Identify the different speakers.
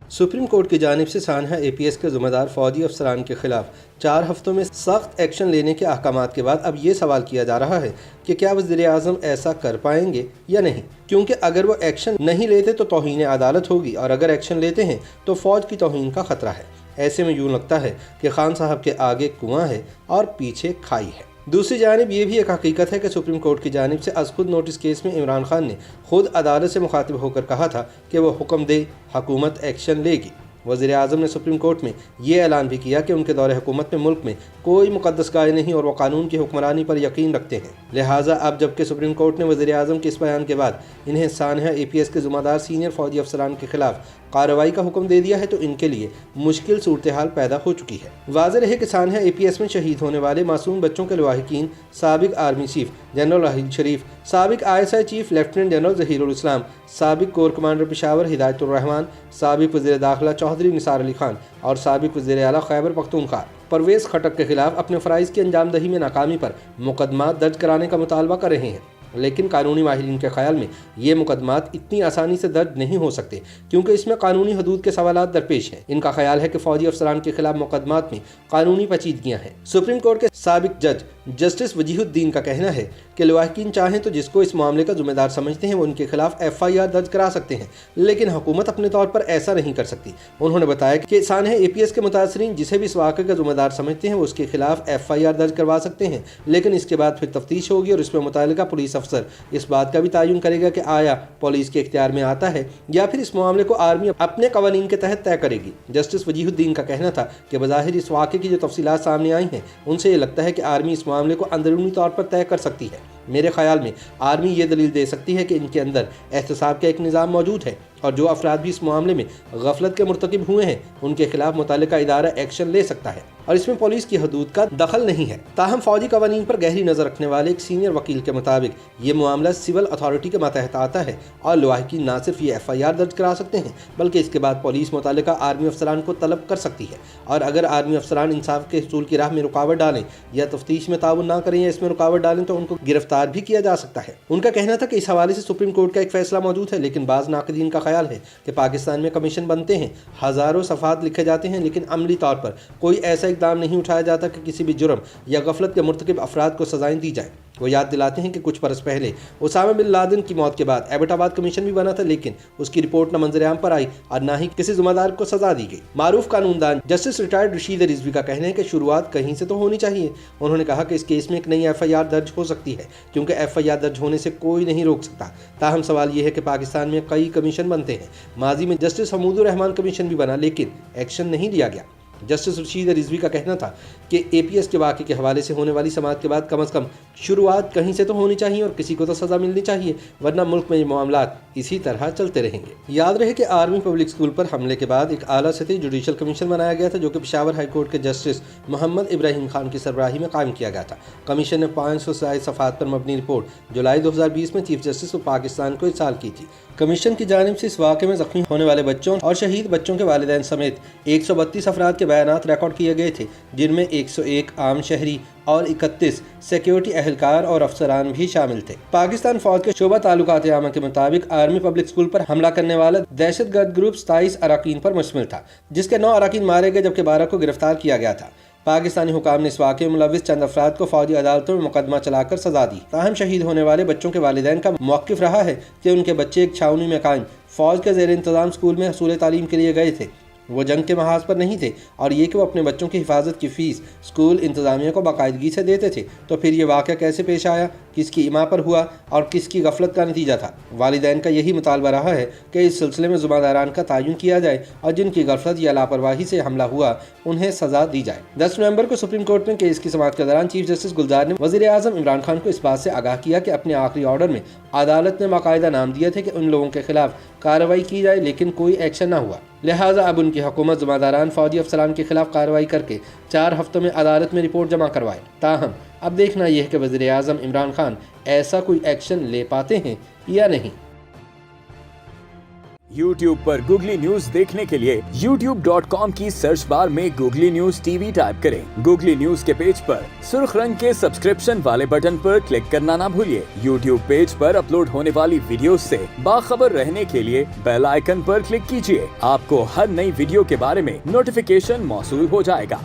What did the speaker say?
Speaker 1: Supreme court की जानिब से सानहा APS के ज़िम्मेदार फौजी अफसरान के खिलाफ 4 हफ्तों में सख्त एक्शन लेने के अहकामात के बाद अब ये सवाल किया जा रहा है कि क्या वज़ीर-ए-आज़म ऐसा कर पाएंगे या नहीं, क्योंकि अगर वो एक्शन नहीं लेते तो तौहीन अदालत होगी और अगर एक्शन लेते हैं तो फ़ौज की तौहीन का ख़तरा है। ऐसे में यूँ लगता है कि खान साहब के आगे कुआं है और पीछे खाई है। दूसरी जानिब ये भी एक हकीकत है कि सुप्रीम कोर्ट की जानिब से अज़ खुद नोटिस केस में इमरान खान ने खुद अदालत से मुखातिब होकर कहा था कि वो हुक्म दे हुकूमत एक्शन लेगी। वज़ीर-ए-आज़म ने सुप्रीम कोर्ट में ये ऐलान भी किया कि उनके दौरे हुकूमत में मुल्क में कोई मुक़द्दस गाय नहीं और वो कानून की हुक्मरानी पर यकीन रखते हैं। लिहाजा अब जबकि सुप्रीम कोर्ट ने वज़ीर-ए-आज़म के इस बयान के बाद इन्हें सानहा APS के ज़िम्मेदार सीनियर फ़ौजी अफसरान के खिलाफ कार्रवाई का हुक्म दे दिया है तो इनके लिए मुश्किल सूरत हाल पैदा हो चुकी है। वाज़ेह रहे कि सानहा APS में शहीद होने वाले मासूम बच्चों के लवाहिकीन साबिक आर्मी चीफ जनरल राहील शरीफ, साबिक ISI chief lieutenant general Zaheerul इस्लाम, साबिक कोर कमांडर पेशावर हिदायतुर रहमान, साबिक वज़ीर दाखिला चौधरी निसार अली खान और साबिक वज़ीर आला खैबर पख्तूनख्वा परवेज़ खटक के खिलाफ अपने फ़राइज़ की अंजामदही में नाकामी पर मुकदमा दर्ज कराने का मुतालबा कर रहे हैं। लेकिन कानूनी माहिरीन के ख्याल में ये मुकदमात इतनी आसानी से दर्ज नहीं हो सकते क्योंकि इसमें कानूनी हदूद के सवालात दरपेश हैं। इनका ख्याल है कि फौजी अफसरान के खिलाफ मुकदमात में कानूनी पेचीदगियां हैं। सुप्रीम कोर्ट के साबिक जज जस्टिस वजीहुद्दीन का कहना है कि लवाहिकीन चाहें तो जिसको इस मामले का जिम्मेदार समझते हैं वो उनके खिलाफ FIR दर्ज करा सकते हैं, लेकिन हुकूमत अपने तौर पर ऐसा नहीं कर सकती। उन्होंने बताया कि सानहा APS के मुतासरीन जिसे भी इस वाक़े का जिम्मेदार समझते हैं वो उसके खिलाफ FIR दर्ज करवा सकते हैं, लेकिन इसके बाद फिर तफ्तीश होगी और इसमें मुतल्लिका पुलिस अफसर इस बात का भी तयन करेगा कि आया पुलिस के इख्तियार में आता है या फिर इस मामले को आर्मी अपने कवानीन के तहत तय करेगी। जस्टिस वजीहुद्दीन का कहना था कि बज़ाहिर इस वाक़े की जो तफसीलात सामने आई हैं उनसे ये लगता है कि आर्मी इस मामले को अंदरूनी तौर पर तय कर सकती है। मेरे ख्याल में आर्मी ये दलील दे सकती है कि इनके अंदर एहतसाब का एक निज़ाम मौजूद है और जो अफराद भी इस मामले में गफलत के मुर्तकिब हुए हैं उनके खिलाफ मुतल्लिका इदारा एक्शन ले सकता है और इसमें पुलिस की हदूद का दखल नहीं है। ताहम फौजी कवानीन पर गहरी नज़र रखने वाले एक सीनियर वकील के मुताबिक ये मामला सिविल अथॉरिटी के मातहत आता है और लवाहिकीन ना सिर्फ ये FIR दर्ज करा सकते हैं बल्कि इसके बाद पुलिस मुतल्लिका आर्मी अफसरान को तलब कर सकती है और अगर आर्मी अफसरान इंसाफ के हसूल की राह में रुकावट डालें या तफ्तीश में ताउन ना करें या इसमें रुकावट डालें तो उनको गिरफ्तार भी किया जा सकता है। उनका कहना था कि इस हवाले से सुप्रीम कोर्ट का एक फैसला मौजूद है, लेकिन बाज़ नाक़दीन का ख्याल है कि पाकिस्तान में कमीशन बनते हैं, हज़ारों सफ़ात लिखे जाते हैं, लेकिन अमली तौर पर कोई ऐसा इक़दाम नहीं उठाया जाता कि किसी भी जुर्म या गफलत के मुर्तकिब अफराद को सज़ाएं दी जाए। वो याद दिलाते हैं कि कुछ बरस पहले उसामा बिन लादेन की मौत के बाद एबटाबाद कमीशन भी बना था, लेकिन उसकी रिपोर्ट न मंजर-ए-आम पर आई और ना ही किसी ज़िम्मेदार को सजा दी गई। मारूफ कानूनदान जस्टिस रिटायर्ड रशीद रिजवी का कहना है कि शुरुआत कहीं से तो होनी चाहिए। उन्होंने कहा कि इस केस में एक नई FIR दर्ज हो सकती है क्योंकि FIR दर्ज होने से कोई नहीं रोक सकता। ताहम सवाल यह है कि पाकिस्तान में कई कमीशन बनते हैं। माजी में जस्टिस हमूदुर रहमान कमीशन भी बना लेकिन एक्शन नहीं लिया गया। जस्टिस रशीद रिजवी का कहना था कि APS के वाक़े के हवाले से होने वाली समाअत के बाद कम अज़ कम शुरुआत कहीं से तो होनी चाहिए और किसी को तो सज़ा मिलनी चाहिए, वरना मुल्क में ये मामलात इसी तरह चलते रहेंगे। याद रहे कि आर्मी पब्लिक स्कूल पर हमले के बाद एक आला सतही जुडिशल कमीशन बनाया गया था जो कि पेशावर हाई कोर्ट के जस्टिस मोहम्मद इब्राहिम खान की सरबराही में कायम किया गया था। कमीशन ने 500 से ज़ायद सफ़ात पर मबनी रिपोर्ट जुलाई 2020 में चीफ जस्टिस ऑफ पाकिस्तान को इरसाल की थी। कमीशन की जानिब से इस वाक़े में ज़ख्मी होने वाले बच्चों और शहीद बच्चों के वालिदैन समेत 132 अफराद के बयानात रिकॉर्ड किए गए थे, जिनमें 101 आम शहरी और 31 सिक्योरिटी अहलकार और अफसरान भी शामिल थे। पाकिस्तान फौज के शोबा ताल्लुकात आमा के मुताबिक आर्मी पब्लिक स्कूल पर हमला करने वाला दहशतगर्द ग्रुप 27 अराकीन पर मुश्तमिल था, जिसके 9 अराकीन मारे गए जबकि 12 को गिरफ्तार किया गया था। पाकिस्तानी हुकाम ने इस वाक़े में मुलविस चंद अफराद को फौजी अदालतों में मुकदमा चलाकर सजा दी। ताहम शहीद होने वाले बच्चों के वालिदैन का मौक़िफ़ रहा है कि उनके बच्चे एक छावनी में कायम फौज के ज़ेर इंतज़ाम स्कूल में हसूल तालीम के लिए गए थे। वो जंग के महाज पर नहीं थे और ये कि वो अपने बच्चों की हिफाजत की फ़ीस स्कूल इंतज़ामिया को बाकायदगी से देते थे। तो फिर ये वाक़या कैसे पेश आया, किसकी इमा पर हुआ और किसकी गफलत का नतीजा था? वालिदैन का यही मुतालबा रहा है कि इस सिलसिले में ज़िम्मेदारान का तयन किया जाए और जिनकी गफलत या लापरवाही से हमला हुआ उन्हें सज़ा दी जाए। 10 नवंबर को सुप्रीम कोर्ट में केस की समाअत के दौरान चीफ जस्टिस गुलजार ने वज़ीर-ए-आज़म इमरान खान को इस बात से आगाह किया कि अपने आखिरी ऑर्डर में अदालत ने बाकायदा नाम दिए थे कि उन लोगों के खिलाफ कार्रवाई की जाए, लेकिन कोई एक्शन न हुआ। लिहाजा अब उनकी हुकूमत ज़िम्मेदारान फौजी अफसरान के खिलाफ कार्रवाई करके 4 हफ्तों में अदालत में रिपोर्ट जमा करवाए। ताहम अब देखना यह है कि वज़ीर-ए-आज़म इमरान खान ऐसा कोई एक्शन ले पाते हैं या नहीं।
Speaker 2: YouTube पर गूगली न्यूज देखने के लिए youtube.com की सर्च बार में गूगली न्यूज टीवी टाइप करें। गूगली न्यूज के पेज पर सुर्ख रंग के सब्सक्रिप्शन वाले बटन पर क्लिक करना ना भूलिए। YouTube पेज पर अपलोड होने वाली वीडियोस से बाखबर रहने के लिए बेल आइकन पर क्लिक कीजिए। आपको हर नई वीडियो के बारे में नोटिफिकेशन मौसूल हो जाएगा।